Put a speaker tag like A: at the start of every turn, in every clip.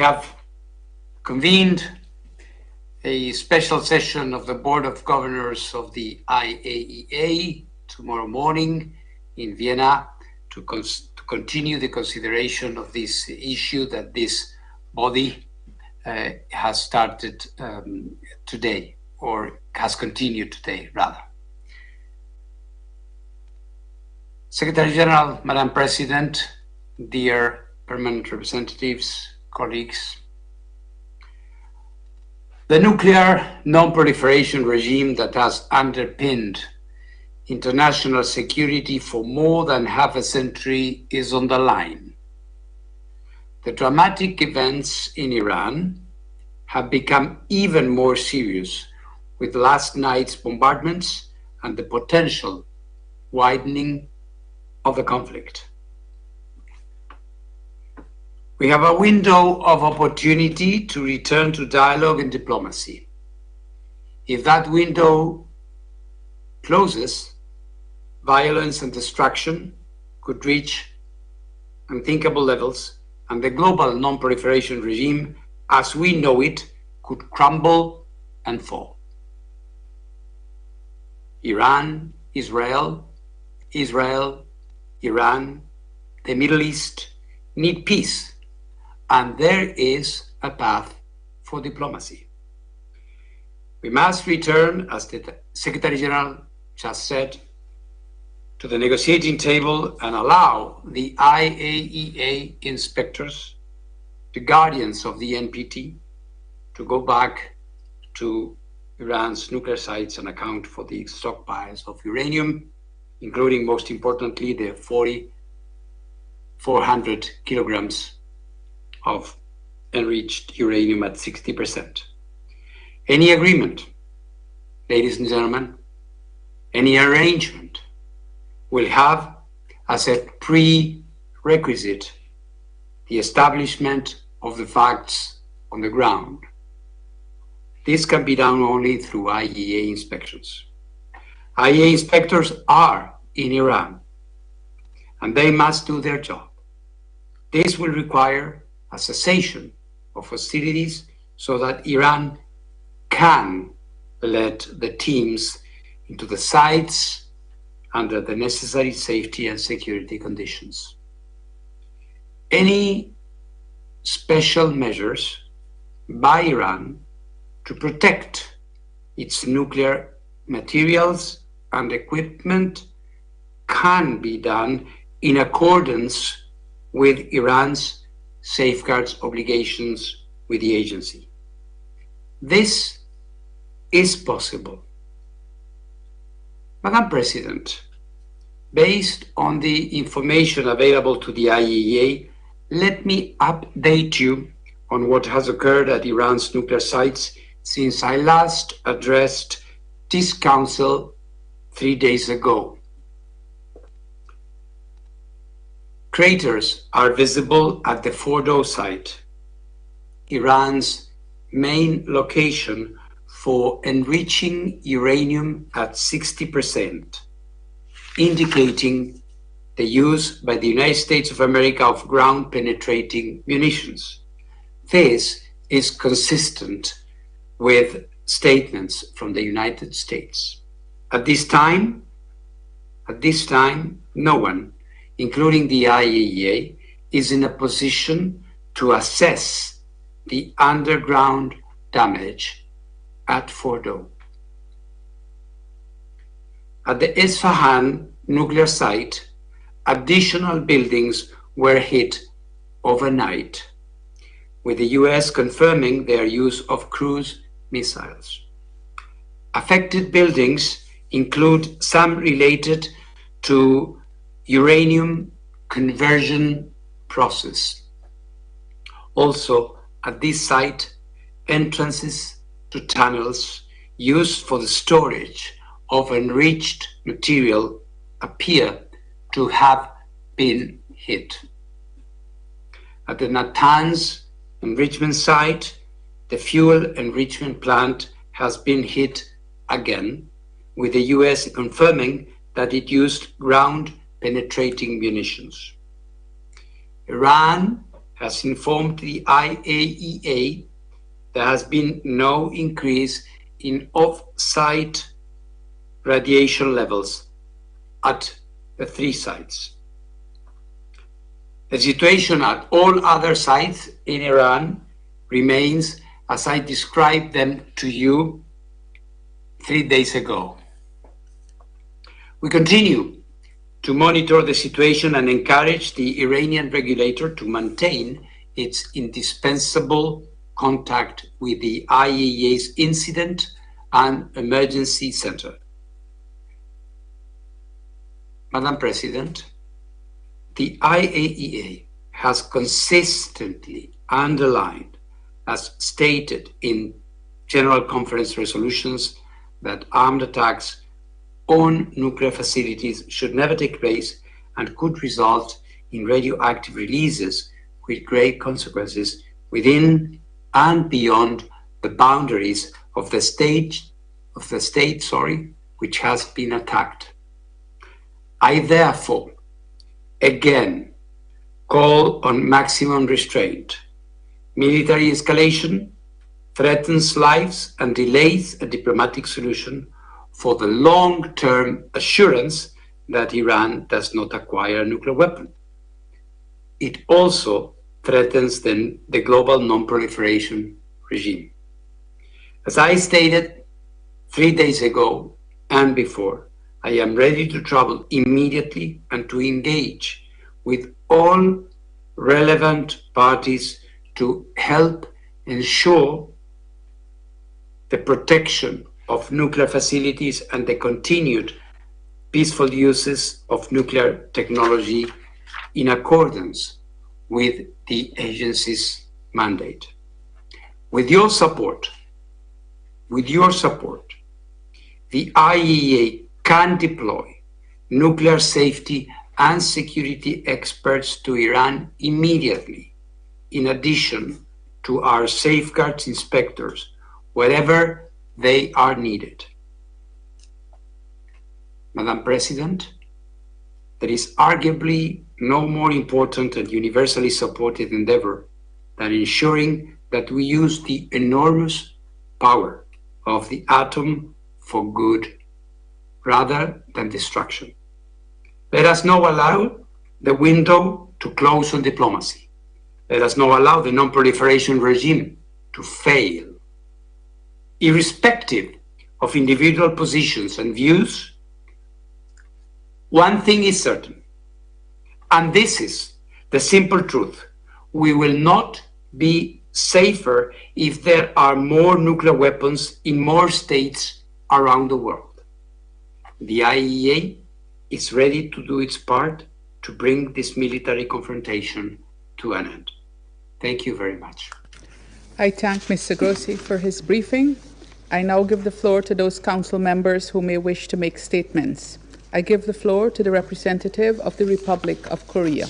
A: have convened a special session of the Board of Governors of the IAEA tomorrow morning in Vienna to continue the consideration of this issue that this body has started today, or has continued today, rather. Secretary General, Madam President, dear permanent representatives, colleagues, the nuclear non-proliferation regime that has underpinned international security for more than half a century is on the line. The dramatic events in Iran have become even more serious with last night's bombardments and the potential widening of the conflict. We have a window of opportunity to return to dialogue and diplomacy. If that window closes, violence and destruction could reach unthinkable levels, and the global non-proliferation regime, as we know it, could crumble and fall. Iran, Israel, Iran, the Middle East need peace, and there is a path for diplomacy. We must return, as the Secretary General just said, to the negotiating table and allow the IAEA inspectors, the guardians of the NPT, to go back to Iran's nuclear sites and account for the stockpiles of uranium, including, most importantly, the 400 kilograms of enriched uranium at 60%. Any agreement, ladies and gentlemen, any arrangement will have as a prerequisite the establishment of the facts on the ground. This can be done only through IAEA inspections. IAEA inspectors are in Iran, and they must do their job. This will require a cessation of hostilities so that Iran can let the teams into the sites under the necessary safety and security conditions. Any special measures by Iran to protect its nuclear materials and equipment can be done in accordance with Iran's safeguards obligations with the agency. This is possible. Madam President, based on the information available to the IAEA, let me update you on what has occurred at Iran's nuclear sites since I last addressed this Council 3 days ago. Craters are visible at the Fordow site, Iran's main location for enriching uranium at 60%, indicating the use by the United States of America of ground-penetrating munitions. This is consistent with statements from the United States. At this time, no one, including the IAEA, is in a position to assess the underground damage at Fordow. At the Isfahan nuclear site, additional buildings were hit overnight, with the US confirming their use of cruise missiles. Affected buildings include some related to uranium conversion process. Also, at this site, entrances to tunnels used for the storage of enriched material appear to have been hit. At the Natanz enrichment site, the fuel enrichment plant has been hit again, with the US confirming that it used ground-penetrating munitions. Iran has informed the IAEA there has been no increase in off-site radiation levels at the 3 sites. The situation at all other sites in Iran remains as I described them to you 3 days ago. We continue to monitor the situation and encourage the Iranian regulator to maintain its indispensable contact with the IAEA's Incident and Emergency Center. Madam President, the IAEA has consistently underlined, as stated in General Conference resolutions, that armed attacks on nuclear facilities should never take place and could result in radioactive releases with great consequences within and beyond the boundaries of the state, which has been attacked. I therefore again call on maximum restraint. Military escalation threatens lives and delays a diplomatic solution for the long-term assurance that Iran does not acquire a nuclear weapon. It also threatens the global non-proliferation regime. As I stated 3 days ago and before, I am ready to travel immediately and to engage with all relevant parties to help ensure the protection of nuclear facilities and the continued peaceful uses of nuclear technology in accordance with the agency's mandate. With your support, the IAEA can deploy nuclear safety and security experts to Iran immediately, in addition to our safeguards inspectors, wherever they are needed. Madam President, there is arguably no more important and universally supported endeavor than ensuring that we use the enormous power of the atom for good rather than destruction. Let us not allow the window to close on diplomacy. Let us not allow the non-proliferation regime to fail. Irrespective of individual positions and views, one thing is certain, and this is the simple truth: we will not be safer if there are more nuclear weapons in more states around the world. The IAEA is ready to do its part to bring this military confrontation to an end. Thank you very much.
B: I thank Mr. Grossi for his briefing. I now give the floor to those council members who may wish to make statements. I give the floor to the representative of the Republic of Korea.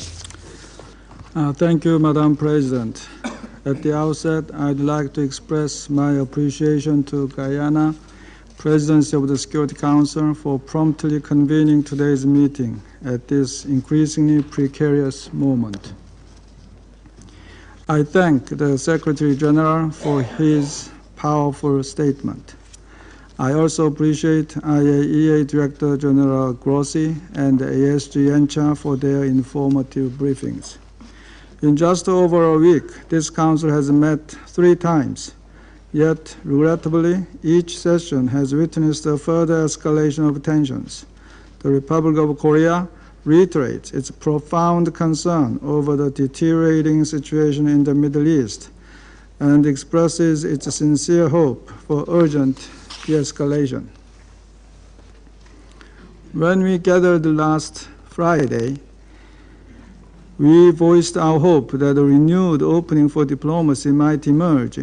C: Thank you, Madam President. At the outset, I'd like to express my appreciation to Guyana Presidency of the Security Council for promptly convening today's meeting at this increasingly precarious moment. I thank the Secretary General for his powerful statement. I also appreciate IAEA Director General Grossi and ASG Yencha for their informative briefings. In just over a week, this Council has met 3 times, yet regrettably, each session has witnessed a further escalation of tensions. The Republic of Korea reiterates its profound concern over the deteriorating situation in the Middle East and expresses its sincere hope for urgent de-escalation. When we gathered last Friday, we voiced our hope that a renewed opening for diplomacy might emerge.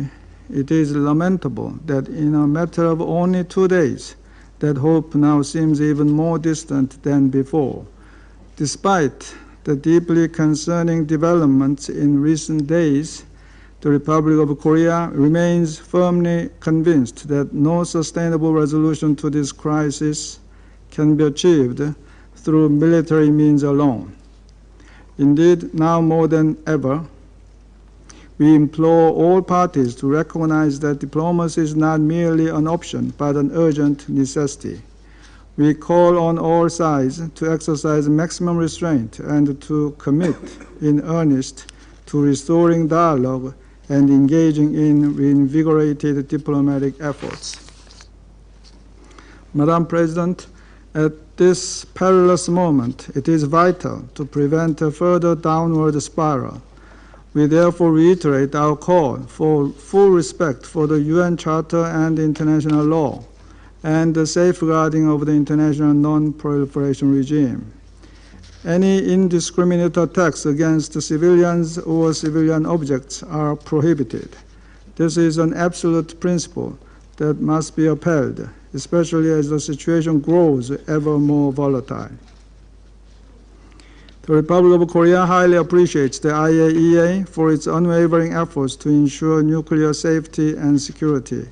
C: It is lamentable that in a matter of only 2 days, that hope now seems even more distant than before. Despite the deeply concerning developments in recent days, the Republic of Korea remains firmly convinced that no sustainable resolution to this crisis can be achieved through military means alone. Indeed, now more than ever, We implore all parties to recognize that diplomacy is not merely an option, but an urgent necessity. We call on all sides to exercise maximum restraint and to commit in earnest to restoring dialogue and engaging in reinvigorated diplomatic efforts. Madam President, at this perilous moment, it is vital to prevent a further downward spiral. We therefore reiterate our call for full respect for the UN Charter and international law, and the safeguarding of the international non-proliferation regime. Any indiscriminate attacks against civilians or civilian objects are prohibited. This is an absolute principle that must be upheld, especially as the situation grows ever more volatile. The Republic of Korea highly appreciates the IAEA for its unwavering efforts to ensure nuclear safety and security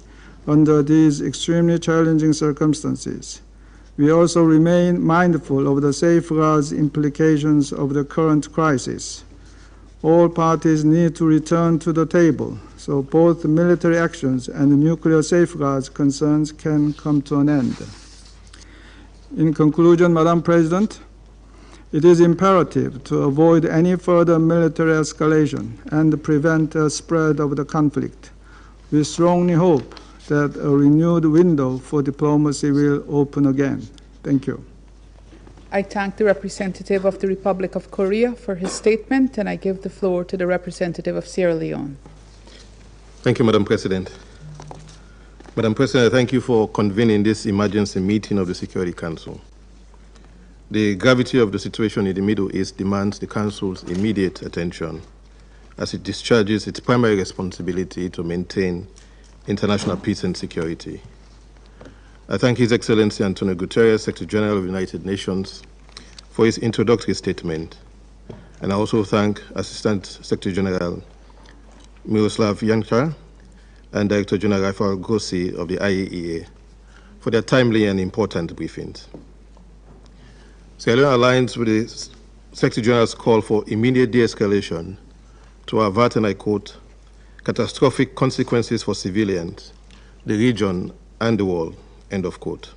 C: under these extremely challenging circumstances. We also remain mindful of the safeguards implications of the current crisis. All parties need to return to the table so both military actions and nuclear safeguards concerns can come to an end. In conclusion, Madam President, it is imperative to avoid any further military escalation and prevent a spread of the conflict. We strongly hope that a renewed window for diplomacy will open again. Thank you.
B: I thank the representative of the Republic of Korea for his statement, and I give the floor to the representative of Sierra Leone.
D: Thank you, Madam President. Madam President, I thank you for convening this emergency meeting of the Security Council. The gravity of the situation in the Middle East demands the Council's immediate attention as it discharges its primary responsibility to maintain international peace and security. I thank His Excellency Antonio Guterres, Secretary General of the United Nations, for his introductory statement. And I also thank Assistant Secretary General Miroslav Jančar and Director General Rafael Grossi of the IAEA for their timely and important briefings. Sierra Leone aligns with the Secretary General's call for immediate de-escalation to avert, and I quote, catastrophic consequences for civilians, the region, and the world, end of quote.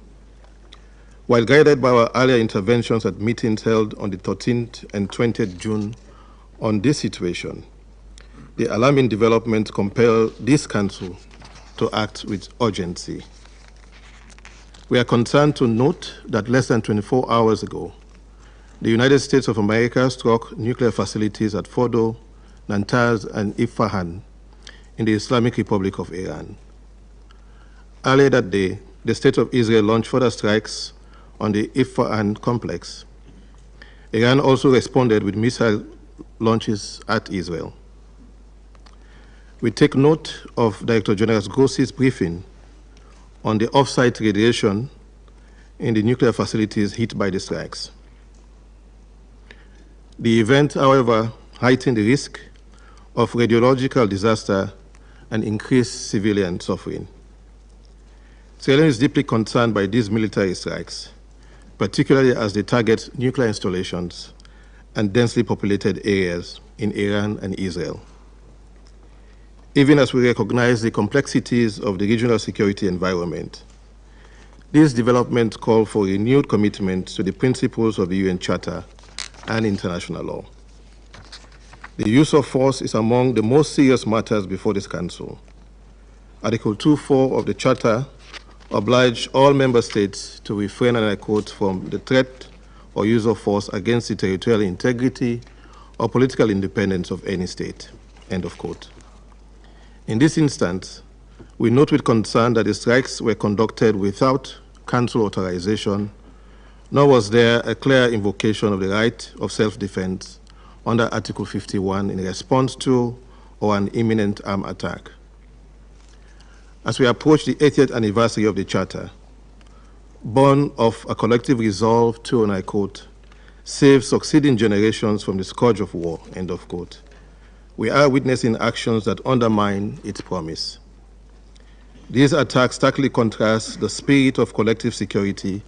D: While guided by our earlier interventions at meetings held on the 13th and 20th June on this situation, the alarming developments compel this Council to act with urgency. We are concerned to note that less than 24 hours ago, the United States of America struck nuclear facilities at Fordo, Natanz, and Isfahan in the Islamic Republic of Iran. Earlier that day, the State of Israel launched further strikes on the Isfahan complex. Iran also responded with missile launches at Israel. We take note of Director General Grossi's briefing on the off-site radiation in the nuclear facilities hit by the strikes. The event, however, heightened the risk of radiological disaster and increased civilian suffering. Sierra Leone is deeply concerned by these military strikes, particularly as they target nuclear installations and densely populated areas in Iran and Israel. Even as we recognize the complexities of the regional security environment, these developments call for renewed commitment to the principles of the UN Charter and international law. The use of force is among the most serious matters before this Council. Article 2.4 of the Charter obliges all member states to refrain, and I quote, from the threat or use of force against the territorial integrity or political independence of any state, end of quote. In this instance, we note with concern that the strikes were conducted without Council authorization, nor was there a clear invocation of the right of self-defense under Article 51 in response to or an imminent armed attack. As we approach the 80th anniversary of the Charter, born of a collective resolve to, and I quote, save succeeding generations from the scourge of war, end of quote, we are witnessing actions that undermine its promise. These attacks starkly contrast the spirit of collective security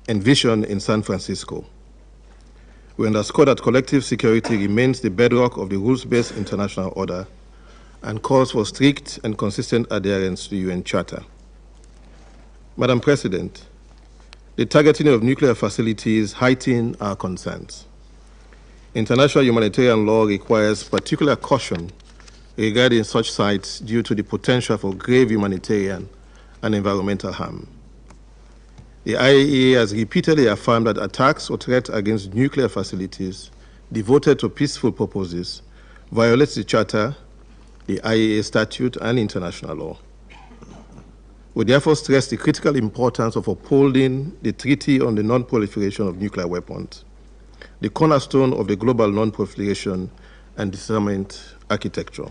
D: envisioned in San Francisco. We underscore that collective security remains the bedrock of the rules-based international order and calls for strict and consistent adherence to the UN Charter. Madam President, the targeting of nuclear facilities heighten our concerns. International humanitarian law requires particular caution regarding such sites due to the potential for grave humanitarian and environmental harm. The IAEA has repeatedly affirmed that attacks or threats against nuclear facilities devoted to peaceful purposes violates the Charter, the IAEA Statute, and international law. We therefore stress the critical importance of upholding the Treaty on the Non-Proliferation of Nuclear Weapons, the cornerstone of the global non-proliferation and disarmament architecture.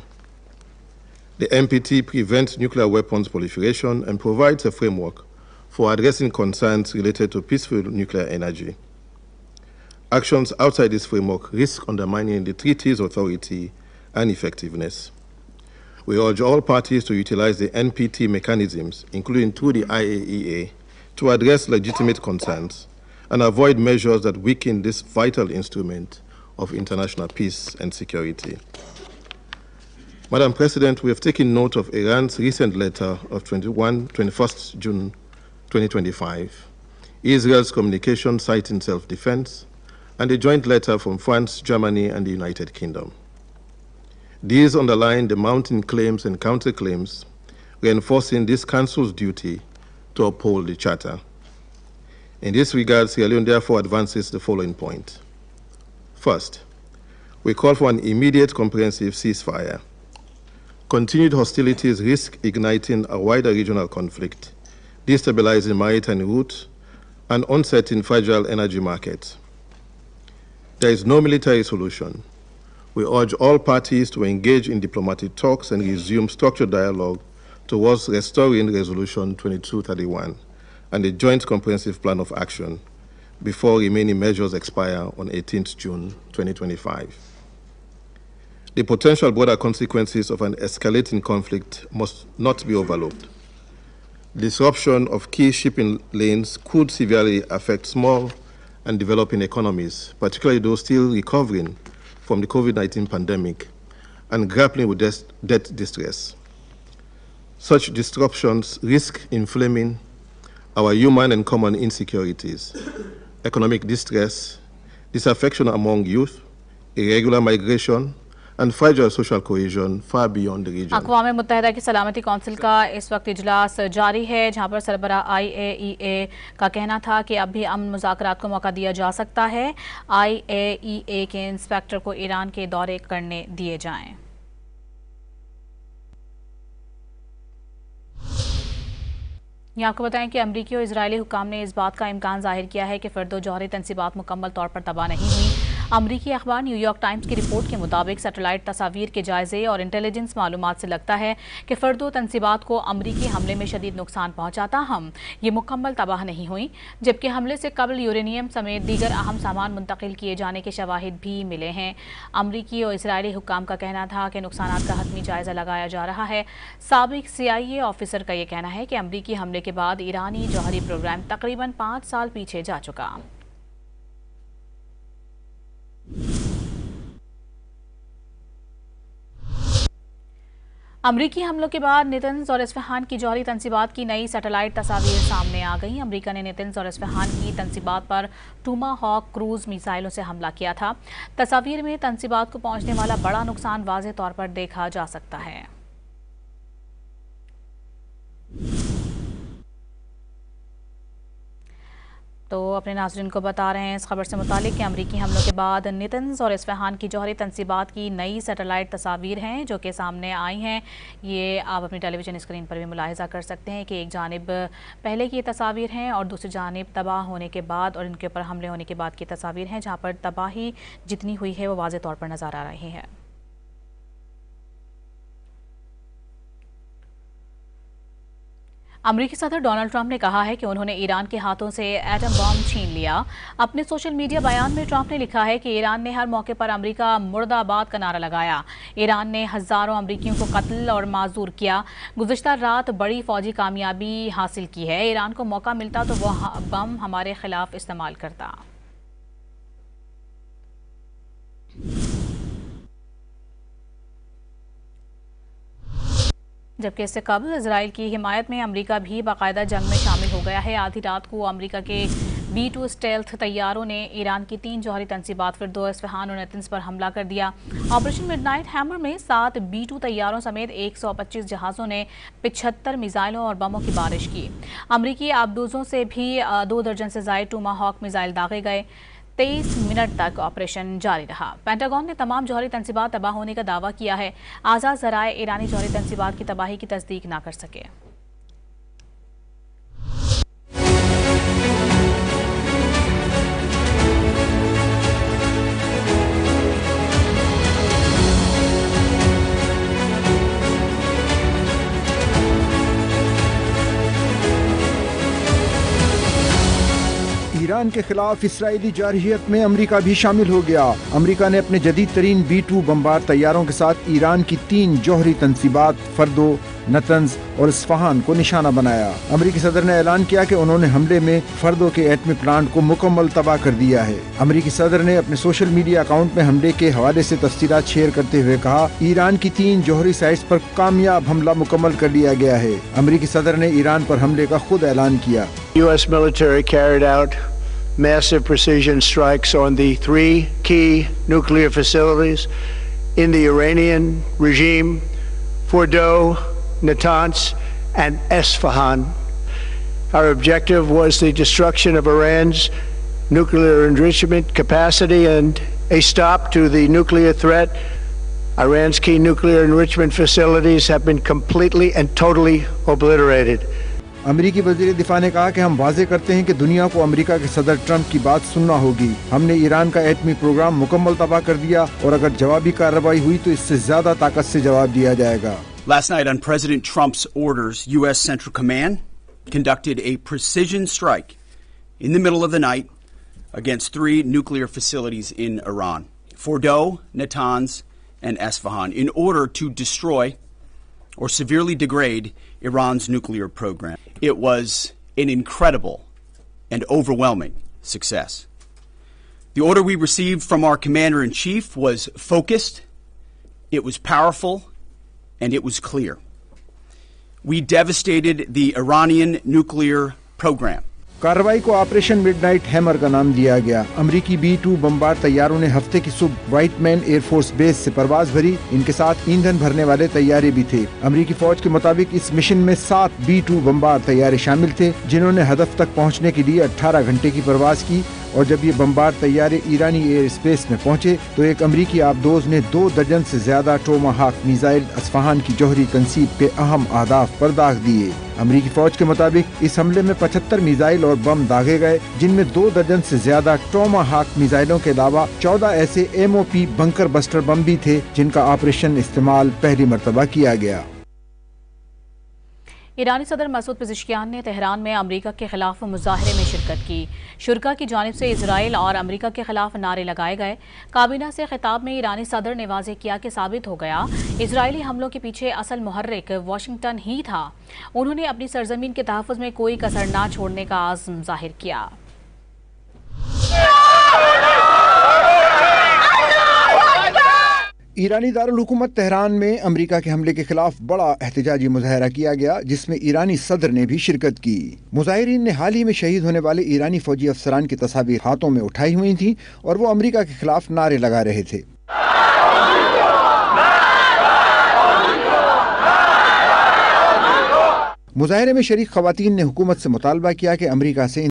D: The NPT prevents nuclear weapons proliferation and provides a framework for addressing concerns related to peaceful nuclear energy. Actions outside this framework risk undermining the treaty's authority and effectiveness. We urge all parties to utilize the NPT mechanisms, including through the IAEA, to address legitimate concerns and avoid measures that weaken this vital instrument of international peace and security. Madam President, we have taken note of Iran's recent letter of 21st June 2025, Israel's communication citing self-defense, and a joint letter from France, Germany, and the United Kingdom. These underline the mounting claims and counterclaims, reinforcing this Council's duty to uphold the Charter. In this regard, Sierra Leone therefore advances the following point. First, we call for an immediate comprehensive ceasefire. Continued hostilities risk igniting a wider regional conflict, destabilizing maritime routes, and uncertain fragile energy markets. There is no military solution. We urge all parties to engage in diplomatic talks and resume structured dialogue towards restoring Resolution 2231 and a joint comprehensive plan of action before remaining measures expire on 18th June 2025. The potential broader consequences of an escalating conflict must not be overlooked. Disruption of key shipping lanes could severely affect small and developing economies, particularly those still recovering from the COVID-19 pandemic and grappling with debt distress. Such disruptions risk inflaming our human and common insecurities, economic distress, disaffection among youth, irregular migration, and fragile social cohesion far beyond the region.
E: अक़वाम मुत्तहिदा की सलामती council का इस वक्त इजलास जारी है, जहां पर सरबराह IAEA का कहना था कि अब भी अमन मुज़ाकरात को मौका दिया जा सकता है। IAEA के इंस्पेक्टर को ईरान के दौरे करने दिए जाएं। यहाँ आपको बताएं कि अमरीकी और इजरायली हुकाम ने इस बात का इम्कान जाहिर किया है कि फ़र्दो जौहरी तनसीबात मुकम्मल तौर पर तबाह नहीं हुई। अमरीकी अखबार न्यूयॉर्क टाइम्स की रिपोर्ट के मुताबिक सैटेलाइट तस्वीर के जायजे और इंटेलिजेंस मालूमात से लगता है कि फ़र्दो तनसीबात को अमरीकी हमले में शदीद नुकसान पहुँचा, ताहम ये मुकम्मल तबाह नहीं हुई, जबकि हमले से कबल यूरेनियम समेत दीगर अहम सामान मुंतकिल किए जाने के शवाहिद भी मिले हैं। अमरीकी और इसराइली हुकाम का कहना था कि नुकसानात का हतमी जायजा लगाया जा रहा है। साबिक CIA ऑफिसर का यह कहना है कि अमरीकी हमले के बाद ईरानी जौहरी प्रोग्राम तकरीबन 5 साल पीछे जा चुका। अमरीकी हमलों के बाद नेतन्स और इस्फहान की जौहरी तनसीबात की नई सैटेलाइट तस्वीर सामने आ गई। अमरीका ने नेतन्स और इस्फहान की तनसीबात पर टूमाहॉक क्रूज मिसाइलों से हमला किया था। तस्वीर में तनसीबात को पहुंचने वाला बड़ा नुकसान वाज़ेह तौर पर देखा जा सकता है। तो अपने नाज़रीन को बता रहे हैं इस खबर से मुतालिक कि अमरीकी हमलों के बाद नेतन्स और इस्फहान की जौहरी तनसीबात की नई सैटेलाइट तस्वीर हैं जो कि सामने आई हैं। ये आप अपनी टेलीविज़न स्क्रीन पर भी मुलाहिज़ा कर सकते हैं कि एक जानिब पहले की तस्वीर हैं और दूसरी जानिब तबाह होने के बाद और इनके ऊपर हमले होने के बाद की तस्वीर हैं, जहाँ पर तबाही जितनी हुई है वो वाज़ेह तौर पर नज़र आ रही है। अमरीकी सदर डोनाल्ड ट्रंप ने कहा है कि उन्होंने ईरान के हाथों से एटम बम छीन लिया। अपने सोशल मीडिया बयान में ट्रंप ने लिखा है कि ईरान ने हर मौके पर अमरीका मुर्दाबाद का नारा लगाया। ईरान ने हज़ारों अमरीकियों को कत्ल और माजूर किया। गुज़िश्ता रात बड़ी फौजी कामयाबी हासिल की है। ईरान को मौका मिलता तो वह बम हमारे खिलाफ इस्तेमाल करता। जबकि इससे कबल इजराइल की हिमायत में अमेरिका भी बाकायदा जंग में शामिल हो गया है। आधी रात को अमेरिका के B-2 स्टेल्थ तैयारों ने ईरान की 3 जौहरी तंसीबात फिर 2 इस्फहान और नेतन्स पर हमला कर दिया। ऑपरेशन मिडनाइट हैमर में 7 B-2 तैयारों समेत 125 जहाज़ों ने 75 मिसाइलों और बमों की बारिश की। अमरीकी आबदूजों से भी 2 दर्जन से ज़ायद टोमाहॉक मिसाइल दागे गए। 23 मिनट तक ऑपरेशन जारी रहा। पेंटागन ने तमाम जौहरी तंसीबात तबाह होने का दावा किया है। आज़ाद ज़राए ईरानी जौहरी तंसीबात की तबाही की तस्दीक न कर सके।
F: ईरान के खिलाफ इसराइली जारहियत में अमेरिका भी शामिल हो गया। अमेरिका ने अपने जदीद तरीन B-2 बमबार तैयारों के साथ ईरान की 3 जौहरी तंसीबात फर्दो, नतंज और इस्फहान को निशाना बनाया। अमेरिकी सदर ने ऐलान किया कि उन्होंने हमले में फर्दो के एटमी प्लांट को मुकम्मल तबाह कर दिया है। अमेरिकी सदर ने अपने सोशल मीडिया अकाउंट में हमले के हवाले से तफसीलात शेयर करते हुए कहा, ईरान की 3 जौहरी साइट्स पर कामयाब हमला मुकम्मल कर लिया गया है। अमेरिकी सदर ने ईरान पर हमले का खुद ऐलान किया।
G: U.S. military carried out massive precision strikes on the 3 key nuclear facilities in the Iranian regime, Fordo, Natanz, and Esfahan. Our objective was the destruction of Iran's nuclear enrichment capacity and a stop to the nuclear threat. Iran's key nuclear enrichment facilities have been completely and totally obliterated.
F: अमेरिकी वज़ीर दिफा ने कहा कि हम वाज़े करते हैं कि दुनिया को अमेरिका के सदर ट्रंप की बात सुनना होगी। हमने ईरान का एटमी प्रोग्राम मुकम्मल तबाह कर दिया और अगर जवाबी कार्रवाई हुई तो इससे ज्यादा ताकत से जवाब दिया जाएगा।
H: Last night on President Trump's orders, U.S. Central Command conducted a precision strike in the middle of the night against 3 nuclear facilities in Iran, Fordo, Natanz, and Esfahan, in order to destroy or severely degrade Iran's nuclear program. It was an incredible and overwhelming success. The order we received from our commander-in-chief was focused, it was powerful, and it was clear. We devastated the Iranian nuclear program.
F: कार्रवाई को operation midnight hammer का नाम दिया गया। अमेरिकी B-2 bomber तैयारों ने हफ्ते की सुबह व्हाइटमैन एयरफोर्स बेस से परवाज भरी। इनके साथ ईंधन भरने वाले तैयारे भी थे। अमेरिकी फौज के मुताबिक इस मिशन में 7 B-2 बमबार तैयारे शामिल थे, जिन्होंने हदफ तक पहुंचने के लिए 18 घंटे की परवाज की। और जब ये बमबार तैयारे ईरानी एयर स्पेस में पहुंचे तो एक अमेरिकी आबदोज ने 2 दर्जन से ज्यादा टोमाहॉक मिसाइल अस्फहान की जौहरी तंसीब के अहम अहदाफ पर दाग दिए। अमेरिकी फौज के मुताबिक इस हमले में 75 मिसाइल और बम दागे गए, जिनमें 2 दर्जन से ज्यादा टोमाहॉक मिसाइलों के अलावा 14 ऐसे MOP बंकर बस्टर बम भी थे, जिनका ऑपरेशन इस्तेमाल पहली मर्तबा किया गया।
E: ईरानी सदर मसूद पेज़ेश्कियान ने तेहरान में अमेरिका के खिलाफ मुजाहरे में शिरकत की। शुरका की जानिब से इजराइल और अमेरिका के खिलाफ नारे लगाए गए। काबीना से खिताब में ईरानी सदर ने वाज़ेह किया कि साबित हो गया इजरायली हमलों के पीछे असल मुहर्रिक वाशिंगटन ही था। उन्होंने अपनी सरजमीन के तहफ़्फ़ुज़ में कोई कसर न छोड़ने का आज़्म जाहिर किया।
F: ईरानी दारुल हुकूमत तेहरान में अमेरिका के हमले के खिलाफ बड़ा एहतजाजी मुजाहरा किया गया, जिसमें ईरानी सदर ने भी शिरकत की। मुजाहिरीन ने हाल ही में शहीद होने वाले ईरानी फौजी अफसरान की तस्वीर हाथों में उठाई हुई थी और वो अमेरिका के खिलाफ नारे लगा रहे थे। मुजाहरे में शरीक खवातीन ने हुकूमत से मुतालबा किया कि अमेरिका से